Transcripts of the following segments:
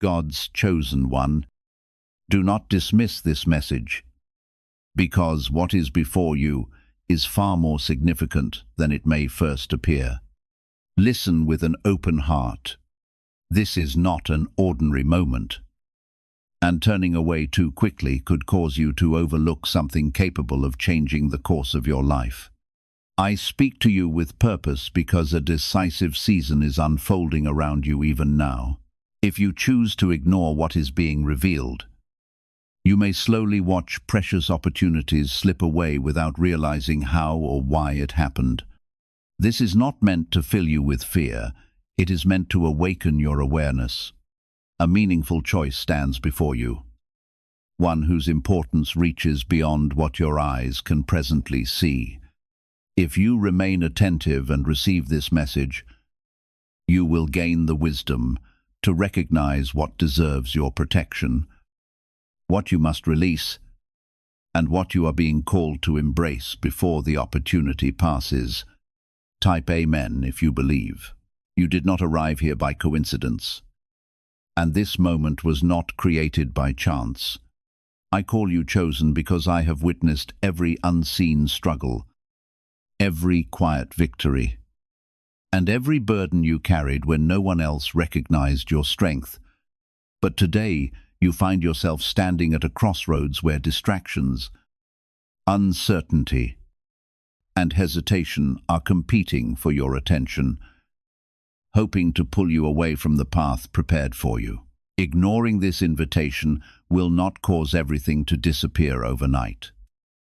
God's chosen one. Do not dismiss this message, because what is before you is far more significant than it may first appear. Listen with an open heart. This is not an ordinary moment, and turning away too quickly could cause you to overlook something capable of changing the course of your life. I speak to you with purpose because a decisive season is unfolding around you even now. If you choose to ignore what is being revealed, you may slowly watch precious opportunities slip away without realizing how or why it happened. This is not meant to fill you with fear. It is meant to awaken your awareness. A meaningful choice stands before you, one whose importance reaches beyond what your eyes can presently see. If you remain attentive and receive this message, you will gain the wisdom to recognize what deserves your protection, what you must release, and what you are being called to embrace before the opportunity passes. Type Amen if you believe. You did not arrive here by coincidence, and this moment was not created by chance. I call you chosen because I have witnessed every unseen struggle, every quiet victory, and every burden you carried when no one else recognized your strength. But today, you find yourself standing at a crossroads where distractions, uncertainty, and hesitation are competing for your attention, hoping to pull you away from the path prepared for you. Ignoring this invitation will not cause everything to disappear overnight.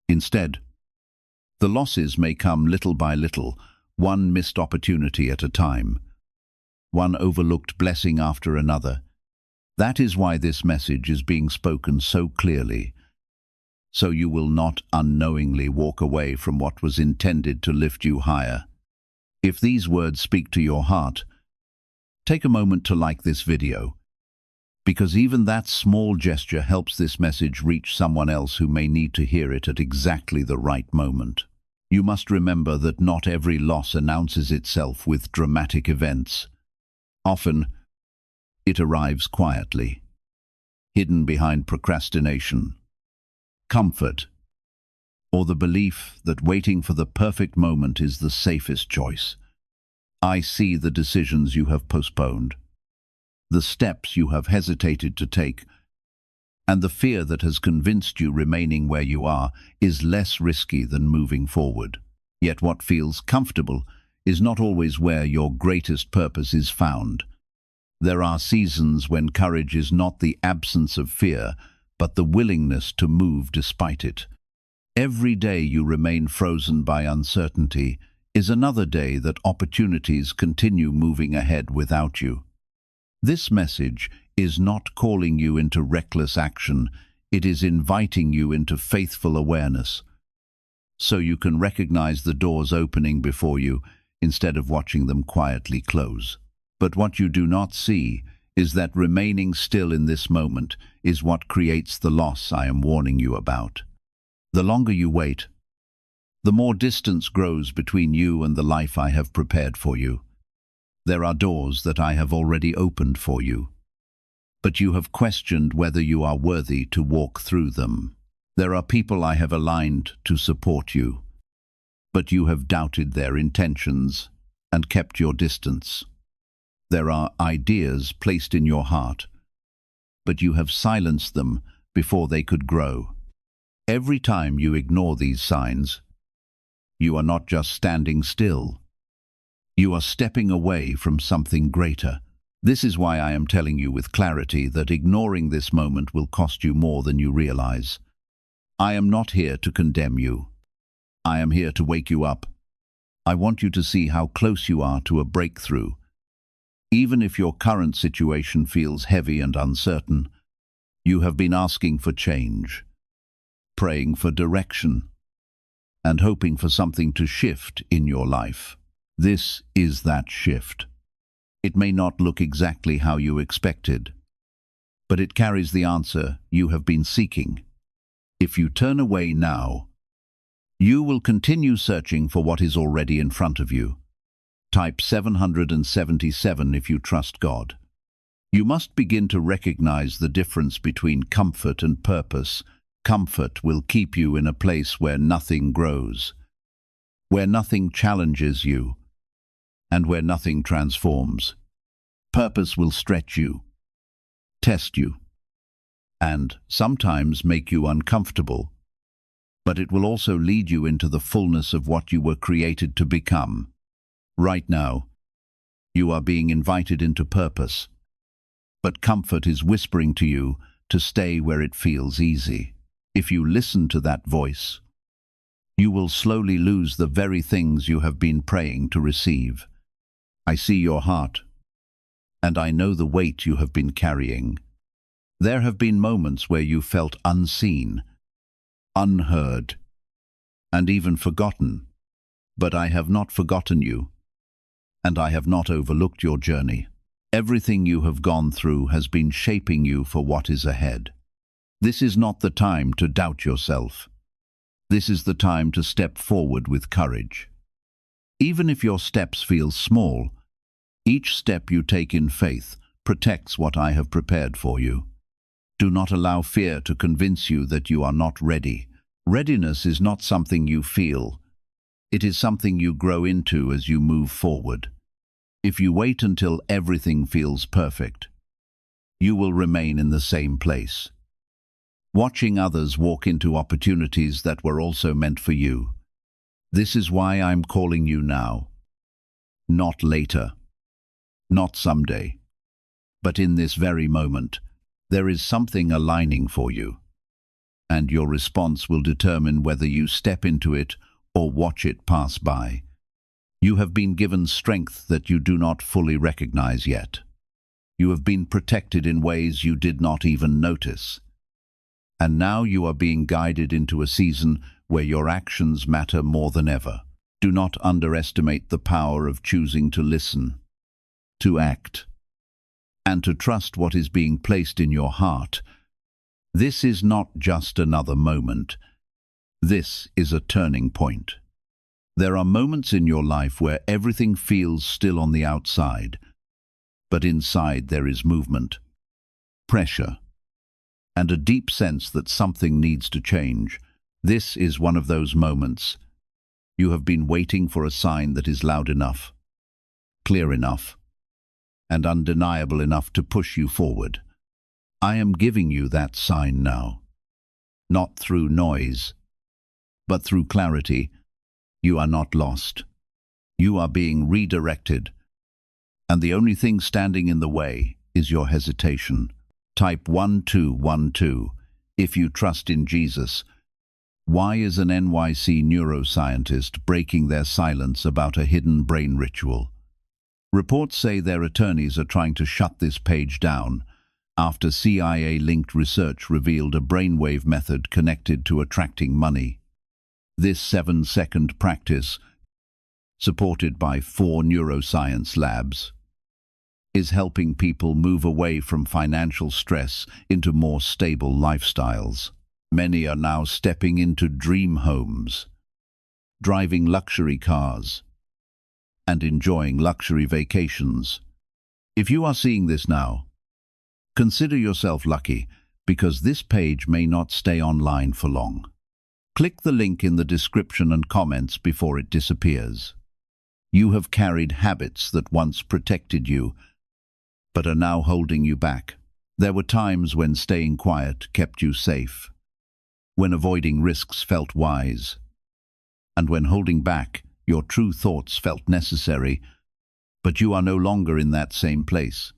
Instead, the losses may come little by little, one missed opportunity at a time, one overlooked blessing after another. That is why this message is being spoken so clearly, so you will not unknowingly walk away from what was intended to lift you higher. If these words speak to your heart, take a moment to like this video, because even that small gesture helps this message reach someone else who may need to hear it at exactly the right moment. You must remember that not every loss announces itself with dramatic events. Often, it arrives quietly, hidden behind procrastination, comfort, or the belief that waiting for the perfect moment is the safest choice. I see the decisions you have postponed, the steps you have hesitated to take, and the fear that has convinced you remaining where you are is less risky than moving forward. Yet what feels comfortable is not always where your greatest purpose is found. There are seasons when courage is not the absence of fear, but the willingness to move despite it. Every day you remain frozen by uncertainty is another day that opportunities continue moving ahead without you. This message is not calling you into reckless action, it is inviting you into faithful awareness, so you can recognize the doors opening before you instead of watching them quietly close. But what you do not see is that remaining still in this moment is what creates the loss I am warning you about. The longer you wait, the more distance grows between you and the life I have prepared for you. There are doors that I have already opened for you, but you have questioned whether you are worthy to walk through them. There are people I have aligned to support you, but you have doubted their intentions and kept your distance. There are ideas placed in your heart, but you have silenced them before they could grow. Every time you ignore these signs, you are not just standing still. You are stepping away from something greater. This is why I am telling you with clarity that ignoring this moment will cost you more than you realize. I am not here to condemn you. I am here to wake you up. I want you to see how close you are to a breakthrough. Even if your current situation feels heavy and uncertain, you have been asking for change, praying for direction, and hoping for something to shift in your life. This is that shift. It may not look exactly how you expected, but it carries the answer you have been seeking. If you turn away now, you will continue searching for what is already in front of you. Type 777 if you trust God. You must begin to recognize the difference between comfort and purpose. Comfort will keep you in a place where nothing grows, where nothing challenges you, and where nothing transforms. Purpose will stretch you, test you, and sometimes make you uncomfortable, but it will also lead you into the fullness of what you were created to become. Right now, you are being invited into purpose, but comfort is whispering to you to stay where it feels easy. If you listen to that voice, you will slowly lose the very things you have been praying to receive. I see your heart, and I know the weight you have been carrying. There have been moments where you felt unseen, unheard, and even forgotten. But I have not forgotten you, and I have not overlooked your journey. Everything you have gone through has been shaping you for what is ahead. This is not the time to doubt yourself. This is the time to step forward with courage. Even if your steps feel small, each step you take in faith protects what I have prepared for you. Do not allow fear to convince you that you are not ready. Readiness is not something you feel. It is something you grow into as you move forward. If you wait until everything feels perfect, you will remain in the same place, watching others walk into opportunities that were also meant for you. This is why I'm calling you now. Not later, not someday, but in this very moment. There is something aligning for you, and your response will determine whether you step into it or watch it pass by. You have been given strength that you do not fully recognize yet. You have been protected in ways you did not even notice. And now you are being guided into a season where your actions matter more than ever. Do not underestimate the power of choosing to listen, to act, and to trust what is being placed in your heart. This is not just another moment. This is a turning point. There are moments in your life where everything feels still on the outside, but inside there is movement, pressure, and a deep sense that something needs to change. This is one of those moments. You have been waiting for a sign that is loud enough, clear enough, and undeniable enough to push you forward. I am giving you that sign now, not through noise, but through clarity. You are not lost. You are being redirected, and the only thing standing in the way is your hesitation. Type 1212 if you trust in Jesus. Why is an NYC neuroscientist breaking their silence about a hidden brain ritual? Reports say their attorneys are trying to shut this page down after CIA-linked research revealed a brainwave method connected to attracting money. This 7-second practice, supported by 4 neuroscience labs, is helping people move away from financial stress into more stable lifestyles. Many are now stepping into dream homes, driving luxury cars, and enjoying luxury vacations. If you are seeing this now, consider yourself lucky, because this page may not stay online for long. Click the link in the description and comments before it disappears. You have carried habits that once protected you, but are now holding you back. There were times when staying quiet kept you safe, when avoiding risks felt wise, and when holding back your true thoughts felt necessary, but you are no longer in that same place.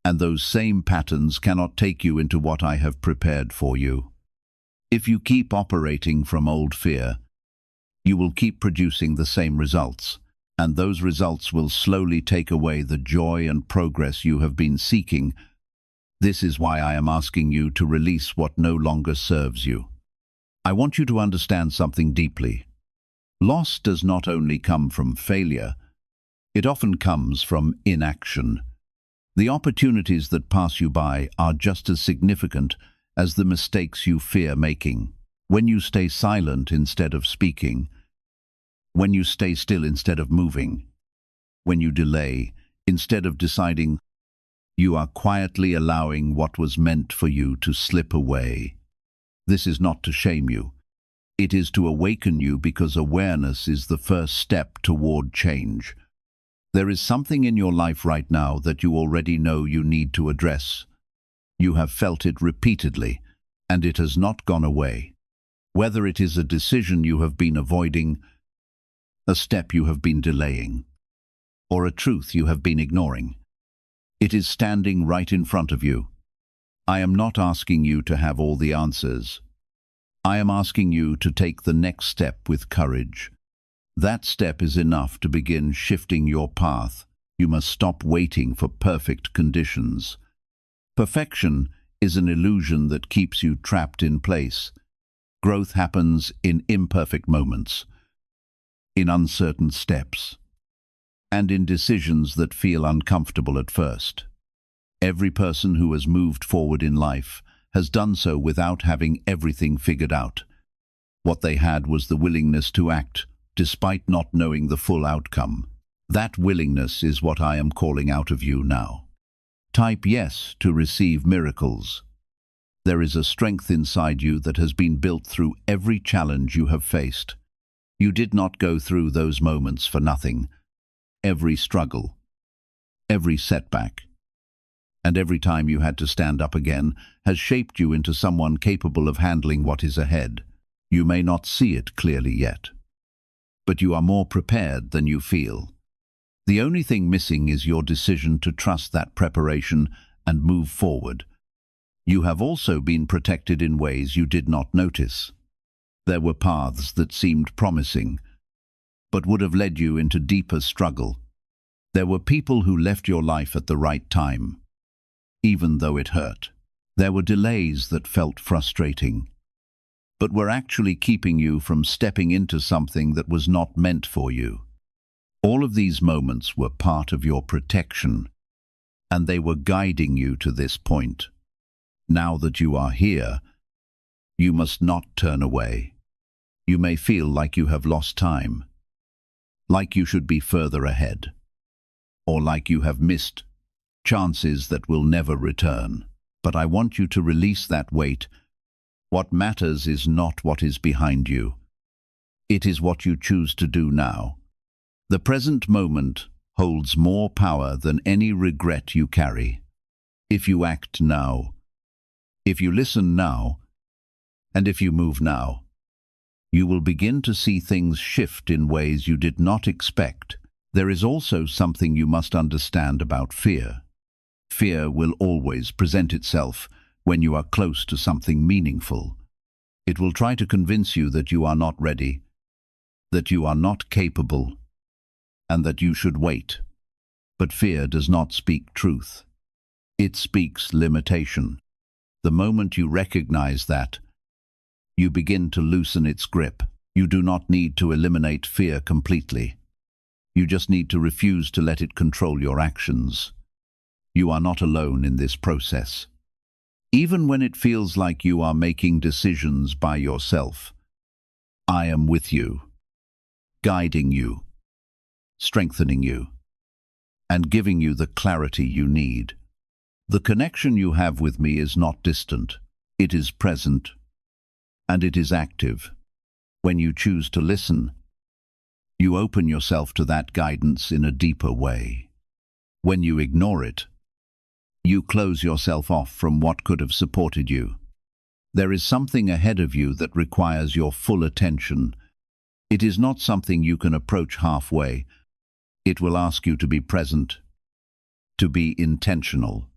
And those same patterns cannot take you into what I have prepared for you. If you keep operating from old fear, you will keep producing the same results, and those results will slowly take away the joy and progress you have been seeking. This is why I am asking you to release what no longer serves you. I want you to understand something deeply. Loss does not only come from failure, it often comes from inaction. The opportunities that pass you by are just as significant as the mistakes you fear making. When you stay silent instead of speaking, when you stay still instead of moving, when you delay instead of deciding, You are quietly allowing what was meant for you to slip away. This is not to shame you. It is to awaken you, because awareness is the first step toward change. There is something in your life right now that you already know you need to address. You have felt it repeatedly, and it has not gone away. Whether it is a decision you have been avoiding, a step you have been delaying, or a truth you have been ignoring, it is standing right in front of you. I am not asking you to have all the answers. I am asking you to take the next step with courage. That step is enough to begin shifting your path. You must stop waiting for perfect conditions. Perfection is an illusion that keeps you trapped in place. Growth happens in imperfect moments, in uncertain steps, and in decisions that feel uncomfortable at first. Every person who has moved forward in life has done so without having everything figured out. What they had was the willingness to act, despite not knowing the full outcome. That willingness is what I am calling out of you now. Type yes to receive miracles. There is a strength inside you that has been built through every challenge you have faced. You did not go through those moments for nothing. Every struggle, every setback, and every time you had to stand up again has shaped you into someone capable of handling what is ahead. You may not see it clearly yet, but you are more prepared than you feel. The only thing missing is your decision to trust that preparation and move forward. You have also been protected in ways you did not notice. There were paths that seemed promising, but would have led you into deeper struggle. There were people who left your life at the right time, even though it hurt. There were delays that felt frustrating, but were actually keeping you from stepping into something that was not meant for you. All of these moments were part of your protection, and they were guiding you to this point. Now that you are here, you must not turn away. You may feel like you have lost time, like you should be further ahead, or like you have missed chances that will never return. But I want you to release that weight. What matters is not what is behind you. It is what you choose to do now. The present moment holds more power than any regret you carry. If you act now, if you listen now, and if you move now, you will begin to see things shift in ways you did not expect. There is also something you must understand about fear. Fear will always present itself when you are close to something meaningful. It will try to convince you that you are not ready, that you are not capable, and that you should wait. But fear does not speak truth. It speaks limitation. The moment you recognize that, you begin to loosen its grip. You do not need to eliminate fear completely. You just need to refuse to let it control your actions. You are not alone in this process. Even when it feels like you are making decisions by yourself, I am with you, guiding you, strengthening you, and giving you the clarity you need. The connection you have with me is not distant. It is present, and it is active. When you choose to listen, you open yourself to that guidance in a deeper way. When you ignore it, you close yourself off from what could have supported you. There is something ahead of you that requires your full attention. It is not something you can approach halfway. It will ask you to be present, to be intentional,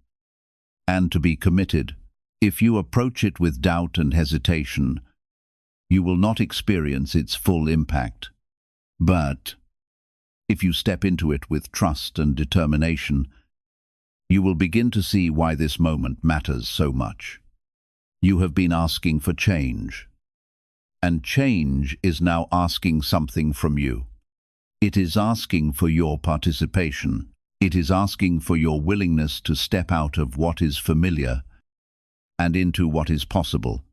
and to be committed. If you approach it with doubt and hesitation, you will not experience its full impact. But if you step into it with trust and determination, you will begin to see why this moment matters so much. You have been asking for change, and change is now asking something from you. It is asking for your participation. It is asking for your willingness to step out of what is familiar and into what is possible.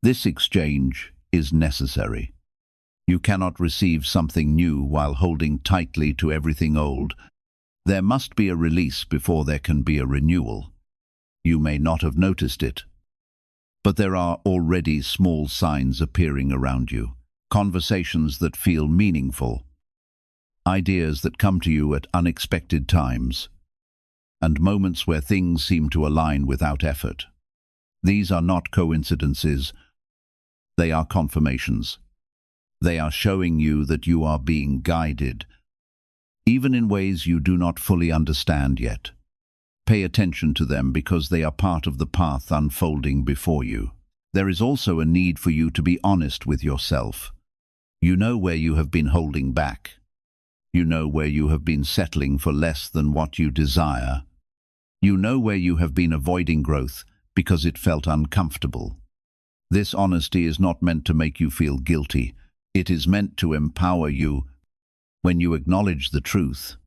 This exchange is necessary. You cannot receive something new while holding tightly to everything old. There must be a release before there can be a renewal. You may not have noticed it, but there are already small signs appearing around you. Conversations that feel meaningful, ideas that come to you at unexpected times, and moments where things seem to align without effort. These are not coincidences, they are confirmations. They are showing you that you are being guided, even in ways you do not fully understand yet. Pay attention to them because they are part of the path unfolding before you. There is also a need for you to be honest with yourself. You know where you have been holding back. You know where you have been settling for less than what you desire. You know where you have been avoiding growth because it felt uncomfortable. This honesty is not meant to make you feel guilty. It is meant to empower you. When you acknowledge the truth,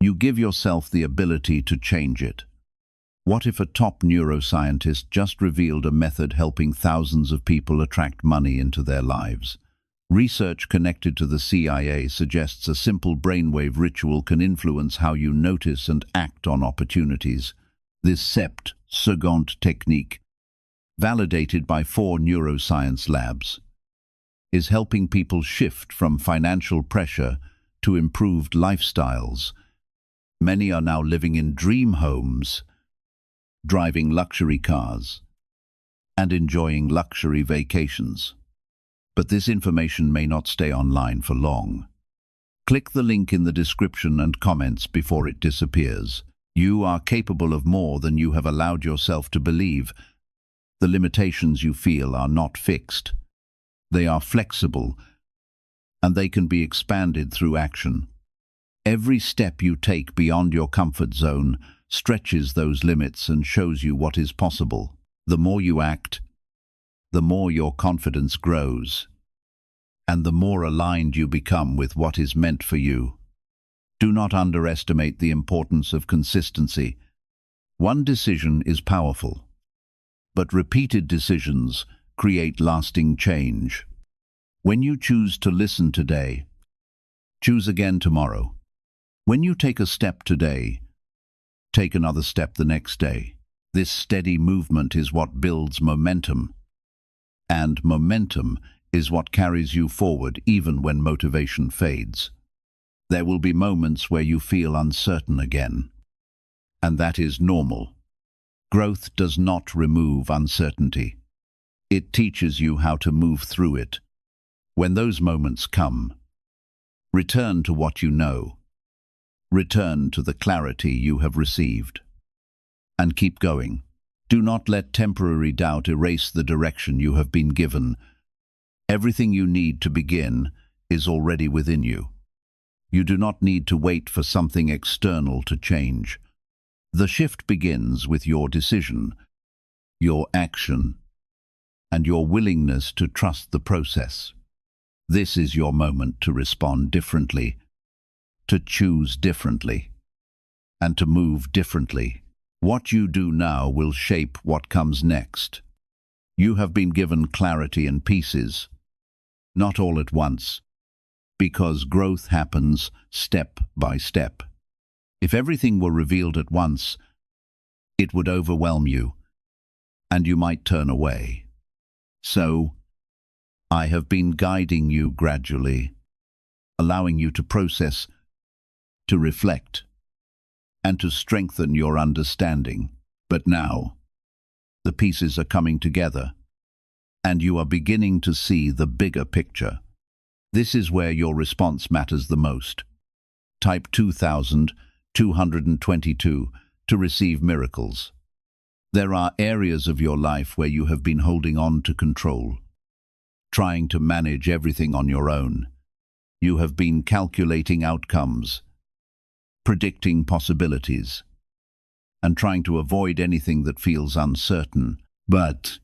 you give yourself the ability to change it. What if a top neuroscientist just revealed a method helping thousands of people attract money into their lives? Research connected to the CIA suggests a simple brainwave ritual can influence how you notice and act on opportunities. This sept-second technique, validated by 4 neuroscience labs, is helping people shift from financial pressure to improved lifestyles. Many are now living in dream homes, driving luxury cars, and enjoying luxury vacations. But this information may not stay online for long. Click the link in the description and comments before it disappears. You are capable of more than you have allowed yourself to believe. The limitations you feel are not fixed. They are flexible, and they can be expanded through action. Every step you take beyond your comfort zone stretches those limits and shows you what is possible. The more you act, the more your confidence grows, and the more aligned you become with what is meant for you. Do not underestimate the importance of consistency. One decision is powerful, but repeated decisions create lasting change. When you choose to listen today, choose again tomorrow. When you take a step today, take another step the next day. This steady movement is what builds momentum, and momentum is what carries you forward even when motivation fades. There will be moments where you feel uncertain again, and that is normal. Growth does not remove uncertainty. It teaches you how to move through it. When those moments come, return to what you know. Return to the clarity you have received. And keep going. Do not let temporary doubt erase the direction you have been given. Everything you need to begin is already within you. You do not need to wait for something external to change. The shift begins with your decision, your action, and your willingness to trust the process. This is your moment to respond differently, to choose differently, and to move differently. What you do now will shape what comes next. You have been given clarity in pieces, not all at once, because growth happens step by step. If everything were revealed at once, it would overwhelm you, and you might turn away. So, I have been guiding you gradually, allowing you to process, to reflect, and to strengthen your understanding. But now, the pieces are coming together, and you are beginning to see the bigger picture. This is where your response matters the most. Type 2222 to receive miracles. There are areas of your life where you have been holding on to control, trying to manage everything on your own. You have been calculating outcomes, predicting possibilities, and trying to avoid anything that feels uncertain. But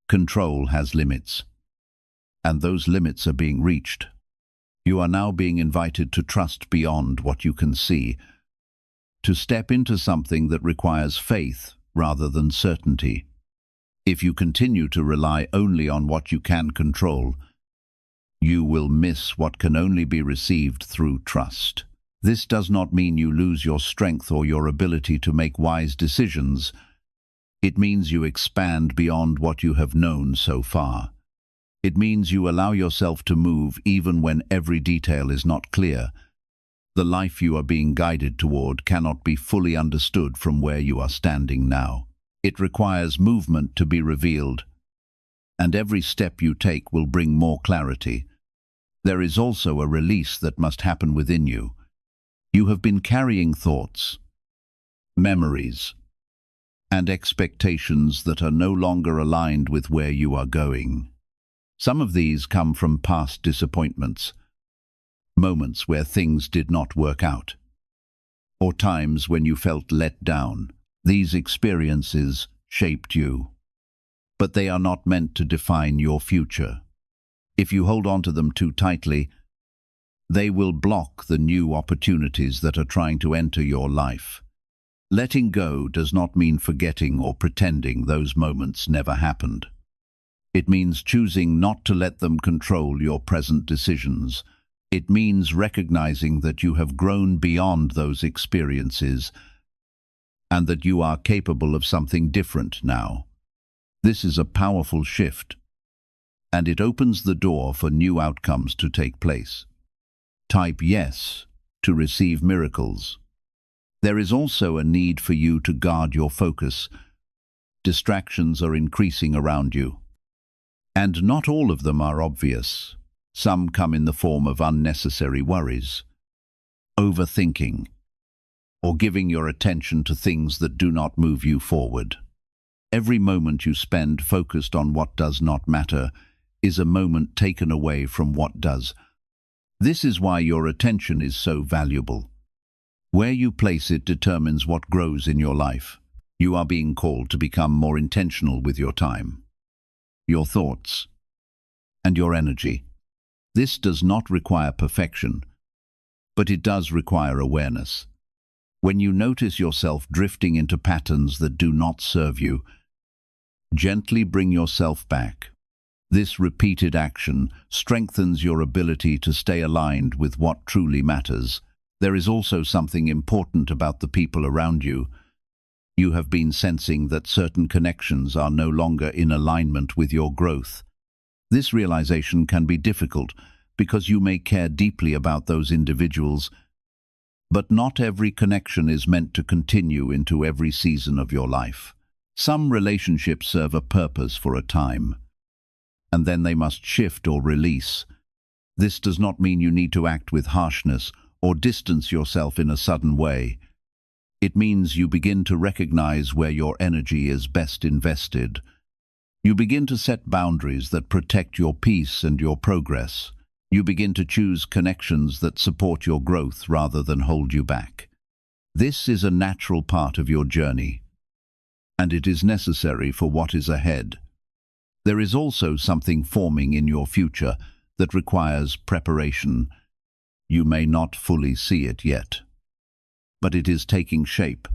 control has limits, and those limits are being reached. You are now being invited to trust beyond what you can see, to step into something that requires faith rather than certainty. If you continue to rely only on what you can control, you will miss what can only be received through trust. This does not mean you lose your strength or your ability to make wise decisions. It means you expand beyond what you have known so far. It means you allow yourself to move even when every detail is not clear. The life you are being guided toward cannot be fully understood from where you are standing now. It requires movement to be revealed, and every step you take will bring more clarity. There is also a release that must happen within you. You have been carrying thoughts, memories, and expectations that are no longer aligned with where you are going. Some of these come from past disappointments, moments where things did not work out, or times when you felt let down. These experiences shaped you, but they are not meant to define your future. If you hold on to them too tightly, they will block the new opportunities that are trying to enter your life. Letting go does not mean forgetting or pretending those moments never happened. It means choosing not to let them control your present decisions. It means recognizing that you have grown beyond those experiences and that you are capable of something different now. This is a powerful shift, and it opens the door for new outcomes to take place. Type yes to receive miracles. There is also a need for you to guard your focus. Distractions are increasing around you, and not all of them are obvious. Some come in the form of unnecessary worries, overthinking, or giving your attention to things that do not move you forward. Every moment you spend focused on what does not matter is a moment taken away from what does. This is why your attention is so valuable. Where you place it determines what grows in your life. You are being called to become more intentional with your time, your thoughts, and your energy. This does not require perfection, but it does require awareness. When you notice yourself drifting into patterns that do not serve you, gently bring yourself back. This repeated action strengthens your ability to stay aligned with what truly matters. There is also something important about the people around you. You have been sensing that certain connections are no longer in alignment with your growth. This realization can be difficult because you may care deeply about those individuals, but not every connection is meant to continue into every season of your life. Some relationships serve a purpose for a time, and then they must shift or release. This does not mean you need to act with harshness or distance yourself in a sudden way. It means you begin to recognize where your energy is best invested. You begin to set boundaries that protect your peace and your progress. You begin to choose connections that support your growth rather than hold you back. This is a natural part of your journey, and it is necessary for what is ahead. There is also something forming in your future that requires preparation. You may not fully see it yet, but it is taking shape.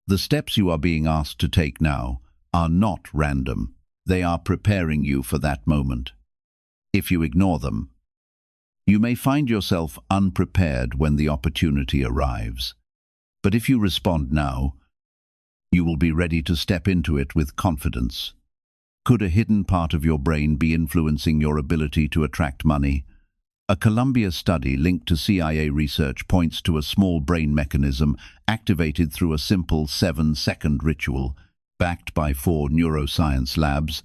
The steps you are being asked to take now are not random. They are preparing you for that moment. If you ignore them, you may find yourself unprepared when the opportunity arrives. But if you respond now, you will be ready to step into it with confidence. Could a hidden part of your brain be influencing your ability to attract money? A Columbia study linked to CIA research points to a small brain mechanism activated through a simple 7-second ritual, backed by 4 neuroscience labs.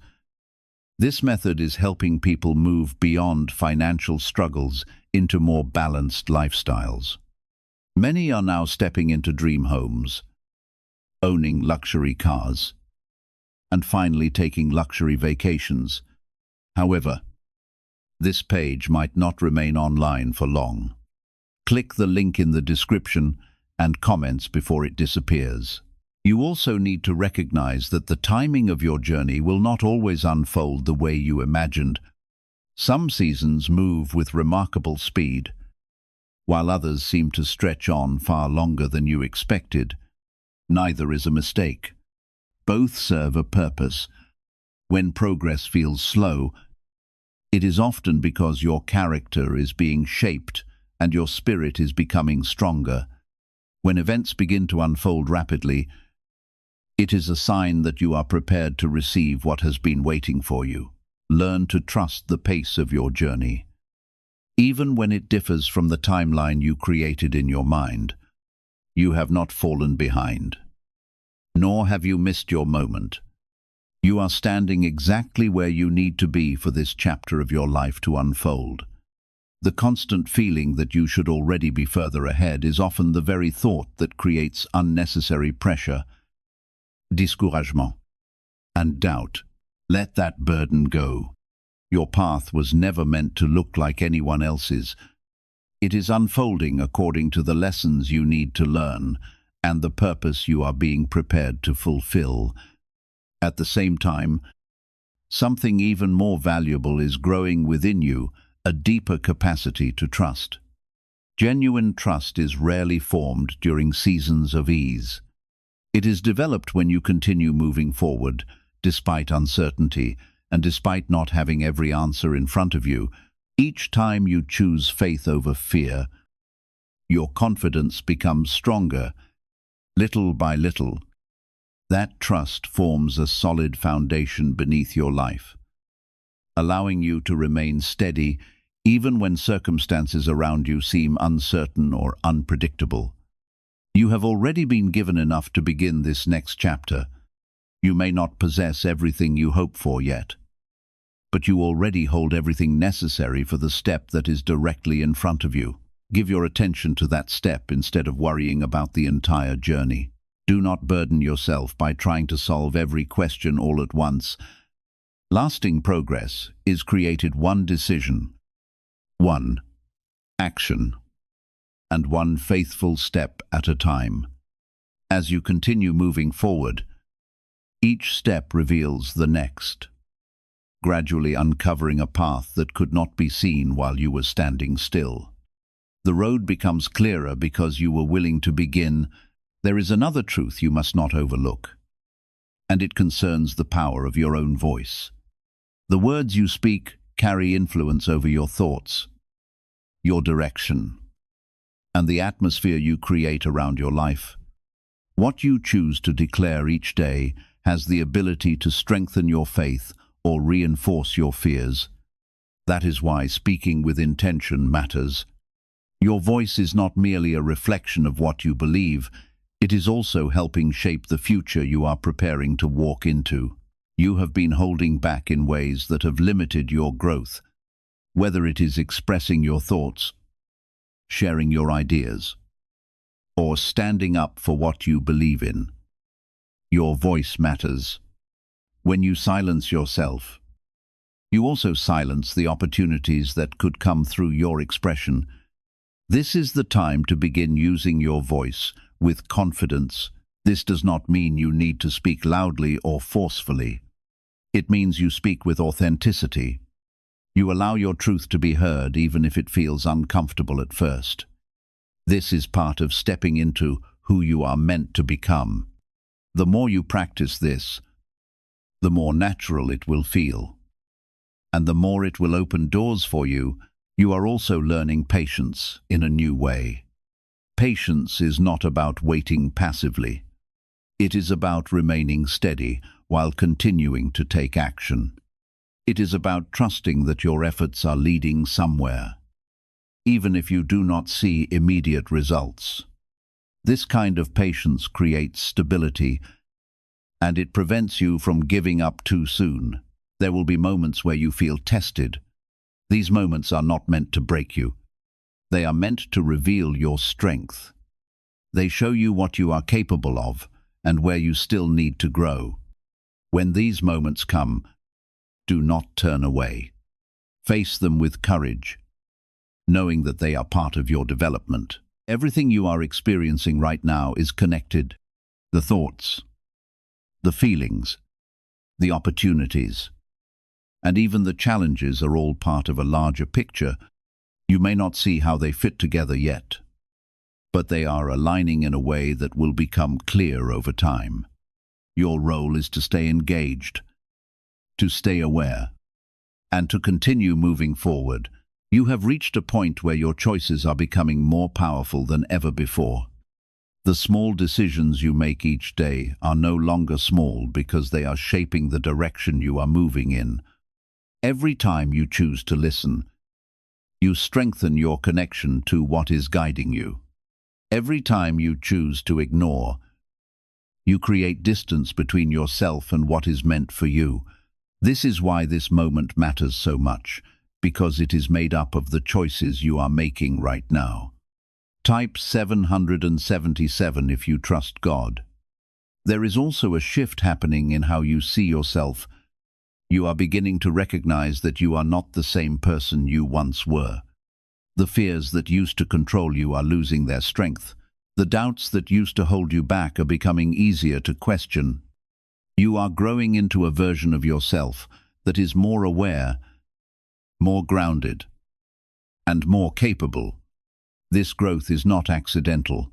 This method is helping people move beyond financial struggles into more balanced lifestyles. Many are now stepping into dream homes, owning luxury cars, and finally taking luxury vacations. However, this page might not remain online for long. Click the link in the description and comments before it disappears. You also need to recognize that the timing of your journey will not always unfold the way you imagined. Some seasons move with remarkable speed, while others seem to stretch on far longer than you expected. Neither is a mistake. Both serve a purpose. When progress feels slow, it is often because your character is being shaped and your spirit is becoming stronger. When events begin to unfold rapidly, it is a sign that you are prepared to receive what has been waiting for you. Learn to trust the pace of your journey. Even when it differs from the timeline you created in your mind, you have not fallen behind. Nor have you missed your moment. You are standing exactly where you need to be for this chapter of your life to unfold. The constant feeling that you should already be further ahead is often the very thought that creates unnecessary pressure, discouragement, and doubt. Let that burden go. Your path was never meant to look like anyone else's. It is unfolding according to the lessons you need to learn and the purpose you are being prepared to fulfill. At the same time, something even more valuable is growing within you, a deeper capacity to trust. Genuine trust is rarely formed during seasons of ease. It is developed when you continue moving forward, despite uncertainty, and despite not having every answer in front of you. Each time you choose faith over fear, your confidence becomes stronger. Little by little, that trust forms a solid foundation beneath your life, allowing you to remain steady even when circumstances around you seem uncertain or unpredictable. You have already been given enough to begin this next chapter. You may not possess everything you hope for yet, but you already hold everything necessary for the step that is directly in front of you. Give your attention to that step instead of worrying about the entire journey. Do not burden yourself by trying to solve every question all at once. Lasting progress is created one decision, one action, and one faithful step at a time. As you continue moving forward, each step reveals the next, gradually uncovering a path that could not be seen while you were standing still. The road becomes clearer because you were willing to begin. There is another truth you must not overlook, and it concerns the power of your own voice. The words you speak carry influence over your thoughts, your direction, and the atmosphere you create around your life. What you choose to declare each day has the ability to strengthen your faith or reinforce your fears. That is why speaking with intention matters. Your voice is not merely a reflection of what you believe, it is also helping shape the future you are preparing to walk into. You have been holding back in ways that have limited your growth, whether it is expressing your thoughts, sharing your ideas, or standing up for what you believe in. Your voice matters. When you silence yourself, you also silence the opportunities that could come through your expression. This is the time to begin using your voice with confidence. This does not mean you need to speak loudly or forcefully. It means you speak with authenticity. You allow your truth to be heard even if it feels uncomfortable at first. This is part of stepping into who you are meant to become. The more you practice this, the more natural it will feel, and the more it will open doors for you. You are also learning patience in a new way. Patience is not about waiting passively. It is about remaining steady while continuing to take action. It is about trusting that your efforts are leading somewhere, even if you do not see immediate results. This kind of patience creates stability, and it prevents you from giving up too soon. There will be moments where you feel tested. These moments are not meant to break you. They are meant to reveal your strength. They show you what you are capable of and where you still need to grow. When these moments come, do not turn away. Face them with courage, knowing that they are part of your development. Everything you are experiencing right now is connected. The thoughts, the feelings, the opportunities, and even the challenges are all part of a larger picture. You may not see how they fit together yet, but they are aligning in a way that will become clear over time. Your role is to stay engaged, to stay aware, and to continue moving forward. You have reached a point where your choices are becoming more powerful than ever before. The small decisions you make each day are no longer small because they are shaping the direction you are moving in. Every time you choose to listen, you strengthen your connection to what is guiding you. Every time you choose to ignore, you create distance between yourself and what is meant for you. This is why this moment matters so much, because it is made up of the choices you are making right now. Type 777 if you trust God. There is also a shift happening in how you see yourself. You are beginning to recognize that you are not the same person you once were. The fears that used to control you are losing their strength. The doubts that used to hold you back are becoming easier to question. You are growing into a version of yourself that is more aware, more grounded, and more capable. This growth is not accidental.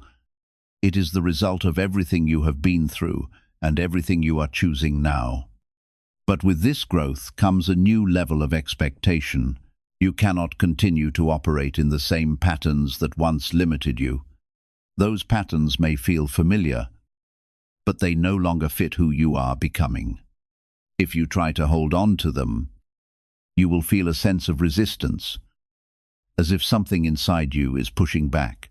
It is the result of everything you have been through and everything you are choosing now. But with this growth comes a new level of expectation. You cannot continue to operate in the same patterns that once limited you. Those patterns may feel familiar, but they no longer fit who you are becoming. If you try to hold on to them, you will feel a sense of resistance, as if something inside you is pushing back.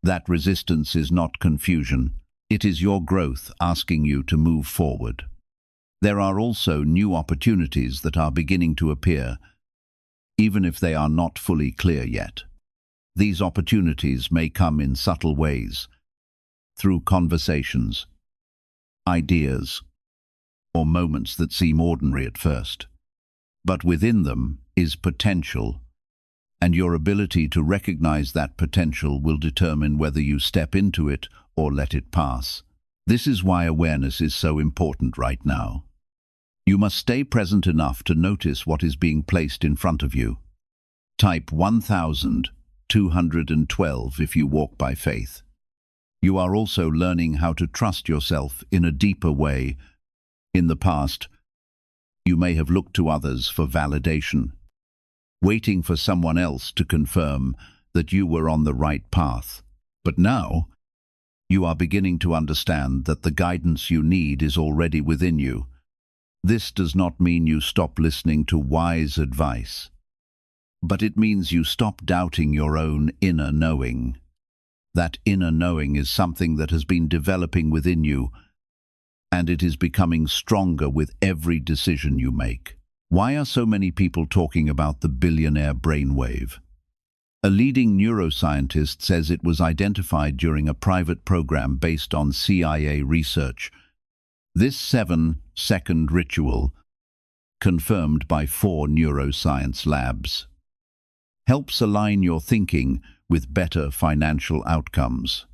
That resistance is not confusion. It is your growth asking you to move forward. There are also new opportunities that are beginning to appear, even if they are not fully clear yet. These opportunities may come in subtle ways, through conversations, ideas, or moments that seem ordinary at first. But within them is potential, and your ability to recognize that potential will determine whether you step into it or let it pass. This is why awareness is so important right now. You must stay present enough to notice what is being placed in front of you. Type 1212 if you walk by faith. You are also learning how to trust yourself in a deeper way. In the past, you may have looked to others for validation, waiting for someone else to confirm that you were on the right path. But now, you are beginning to understand that the guidance you need is already within you. This does not mean you stop listening to wise advice, but it means you stop doubting your own inner knowing. That inner knowing is something that has been developing within you, and it is becoming stronger with every decision you make. Why are so many people talking about the billionaire brainwave? A leading neuroscientist says it was identified during a private program based on CIA research. This 7-second ritual, confirmed by 4 neuroscience labs, helps align your thinking with better financial outcomes.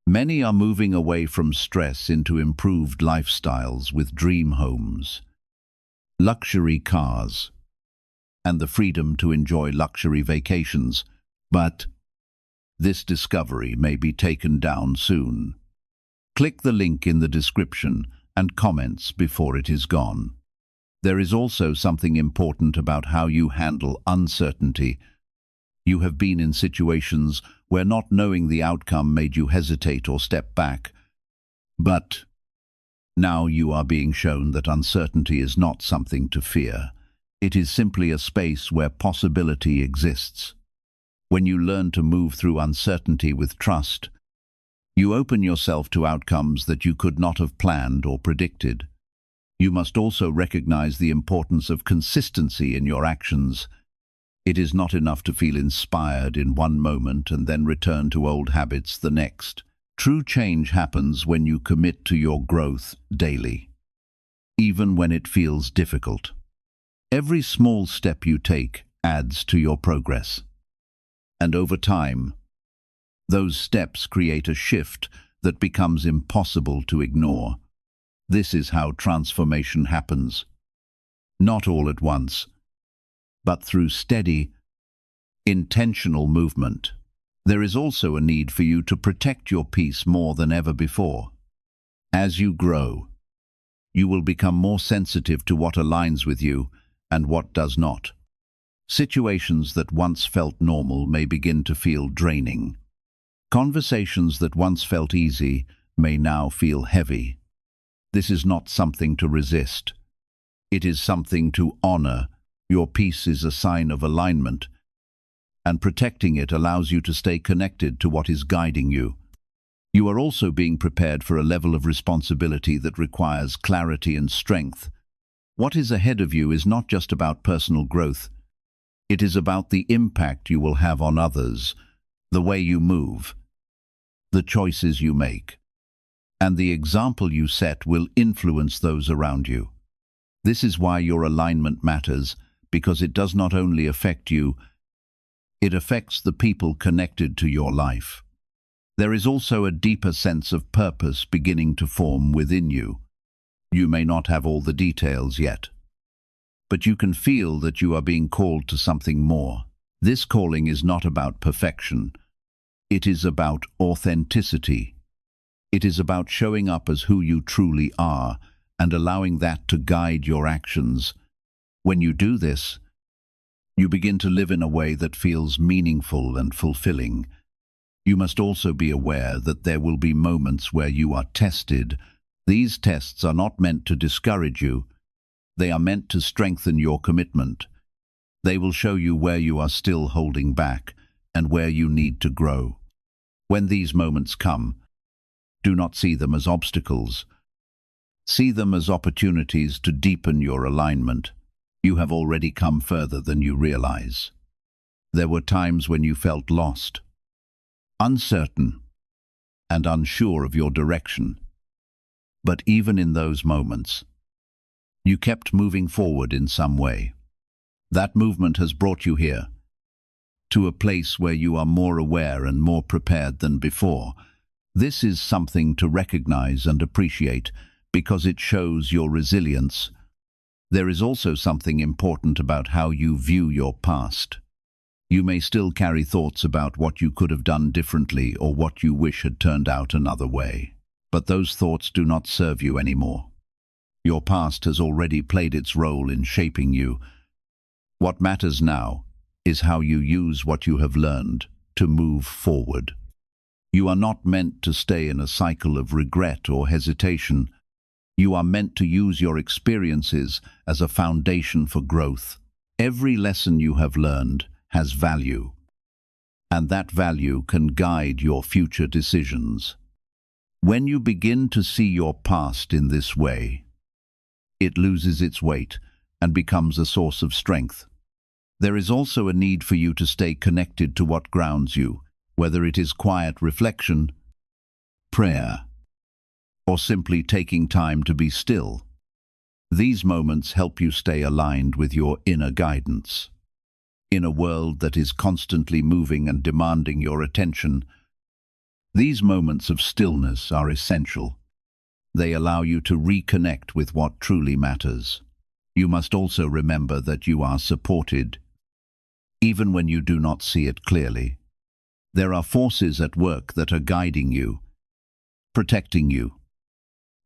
Many are moving away from stress into improved lifestyles with dream homes, luxury cars, and the freedom to enjoy luxury vacations. But this discovery may be taken down soon. Click the link in the description and comments before it is gone. There is also something important about how you handle uncertainty. You have been in situations where not knowing the outcome made you hesitate or step back. But now you are being shown that uncertainty is not something to fear. It is simply a space where possibility exists. When you learn to move through uncertainty with trust, you open yourself to outcomes that you could not have planned or predicted. You must also recognize the importance of consistency in your actions. It is not enough to feel inspired in one moment and then return to old habits the next. True change happens when you commit to your growth daily, even when it feels difficult. Every small step you take adds to your progress. And over time, those steps create a shift that becomes impossible to ignore. This is how transformation happens. Not all at once, but through steady, intentional movement. There is also a need for you to protect your peace more than ever before. As you grow, you will become more sensitive to what aligns with you and what does not. Situations that once felt normal may begin to feel draining. Conversations that once felt easy may now feel heavy. This is not something to resist. It is something to honor. Your peace is a sign of alignment, and protecting it allows you to stay connected to what is guiding you. You are also being prepared for a level of responsibility that requires clarity and strength. What is ahead of you is not just about personal growth. It is about the impact you will have on others, the way you move, the choices you make, and the example you set will influence those around you. This is why your alignment matters, because it does not only affect you, it affects the people connected to your life. There is also a deeper sense of purpose beginning to form within you. You may not have all the details yet, but you can feel that you are being called to something more. This calling is not about perfection. It is about authenticity. It is about showing up as who you truly are and allowing that to guide your actions. When you do this, you begin to live in a way that feels meaningful and fulfilling. You must also be aware that there will be moments where you are tested. These tests are not meant to discourage you. They are meant to strengthen your commitment. They will show you where you are still holding back and where you need to grow. When these moments come, do not see them as obstacles. See them as opportunities to deepen your alignment. You have already come further than you realize. There were times when you felt lost, uncertain, and unsure of your direction. But even in those moments, you kept moving forward in some way. That movement has brought you here, to a place where you are more aware and more prepared than before. This is something to recognize and appreciate because it shows your resilience. There is also something important about how you view your past. You may still carry thoughts about what you could have done differently or what you wish had turned out another way. But those thoughts do not serve you anymore. Your past has already played its role in shaping you. What matters now is how you use what you have learned to move forward. You are not meant to stay in a cycle of regret or hesitation. You are meant to use your experiences as a foundation for growth. Every lesson you have learned has value, and that value can guide your future decisions. When you begin to see your past in this way, it loses its weight and becomes a source of strength. There is also a need for you to stay connected to what grounds you, whether it is quiet reflection, prayer, or simply taking time to be still. These moments help you stay aligned with your inner guidance. In a world that is constantly moving and demanding your attention, these moments of stillness are essential. They allow you to reconnect with what truly matters. You must also remember that you are supported, even when you do not see it clearly. There are forces at work that are guiding you, protecting you,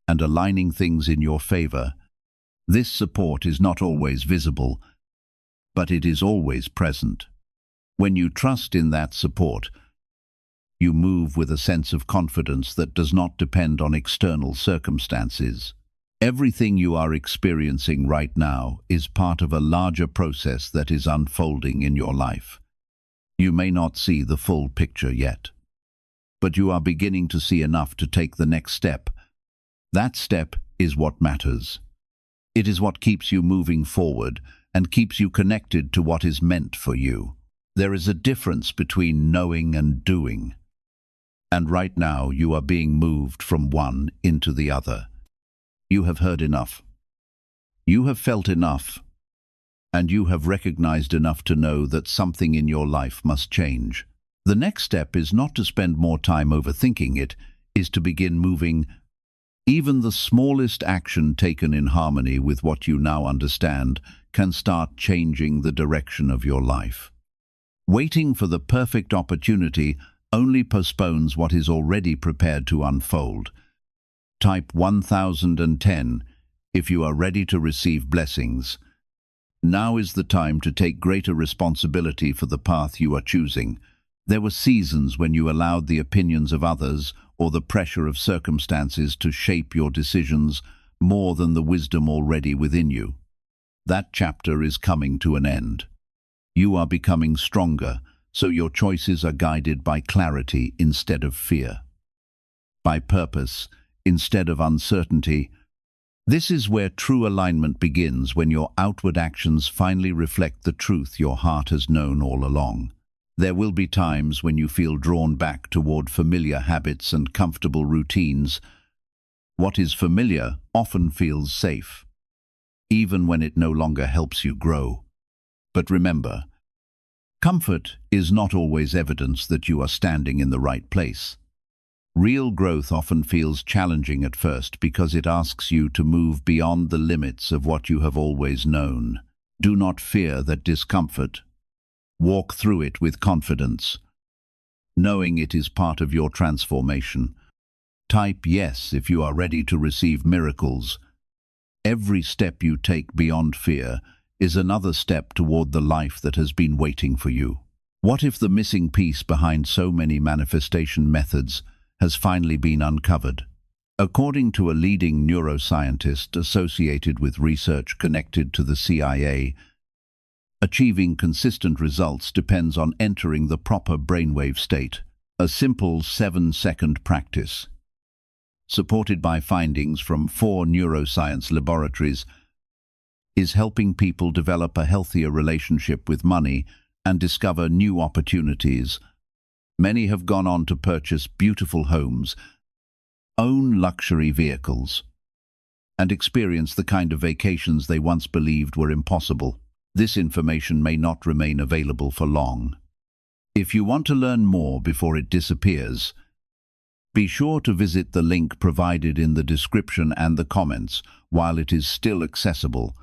and aligning things in your favor. This support is not always visible, but it is always present. When you trust in that support, you move with a sense of confidence that does not depend on external circumstances. Everything you are experiencing right now is part of a larger process that is unfolding in your life. You may not see the full picture yet, but you are beginning to see enough to take the next step. That step is what matters. It is what keeps you moving forward and keeps you connected to what is meant for you. There is a difference between knowing and doing. And right now you are being moved from one into the other. You have heard enough. You have felt enough. And you have recognized enough to know that something in your life must change. The next step is not to spend more time overthinking it, is to begin moving. Even the smallest action taken in harmony with what you now understand can start changing the direction of your life. Waiting for the perfect opportunity only postpones what is already prepared to unfold. Type 1010 if you are ready to receive blessings. Now is the time to take greater responsibility for the path you are choosing. There were seasons when you allowed the opinions of others or the pressure of circumstances to shape your decisions more than the wisdom already within you. That chapter is coming to an end. You are becoming stronger, so your choices are guided by clarity instead of fear, by purpose instead of uncertainty. This is where true alignment begins, when your outward actions finally reflect the truth your heart has known all along. There will be times when you feel drawn back toward familiar habits and comfortable routines. What is familiar often feels safe, even when it no longer helps you grow. But remember, comfort is not always evidence that you are standing in the right place. Real growth often feels challenging at first because it asks you to move beyond the limits of what you have always known. Do not fear that discomfort. Walk through it with confidence, knowing it is part of your transformation. Type yes if you are ready to receive miracles. Every step you take beyond fear is another step toward the life that has been waiting for you. What if the missing piece behind so many manifestation methods has finally been uncovered? According to a leading neuroscientist associated with research connected to the CIA, achieving consistent results depends on entering the proper brainwave state. A simple 7-second practice, supported by findings from 4 neuroscience laboratories, is helping people develop a healthier relationship with money and discover new opportunities. Many have gone on to purchase beautiful homes, own luxury vehicles, and experience the kind of vacations they once believed were impossible. This information may not remain available for long. If you want to learn more before it disappears, be sure to visit the link provided in the description and the comments while it is still accessible.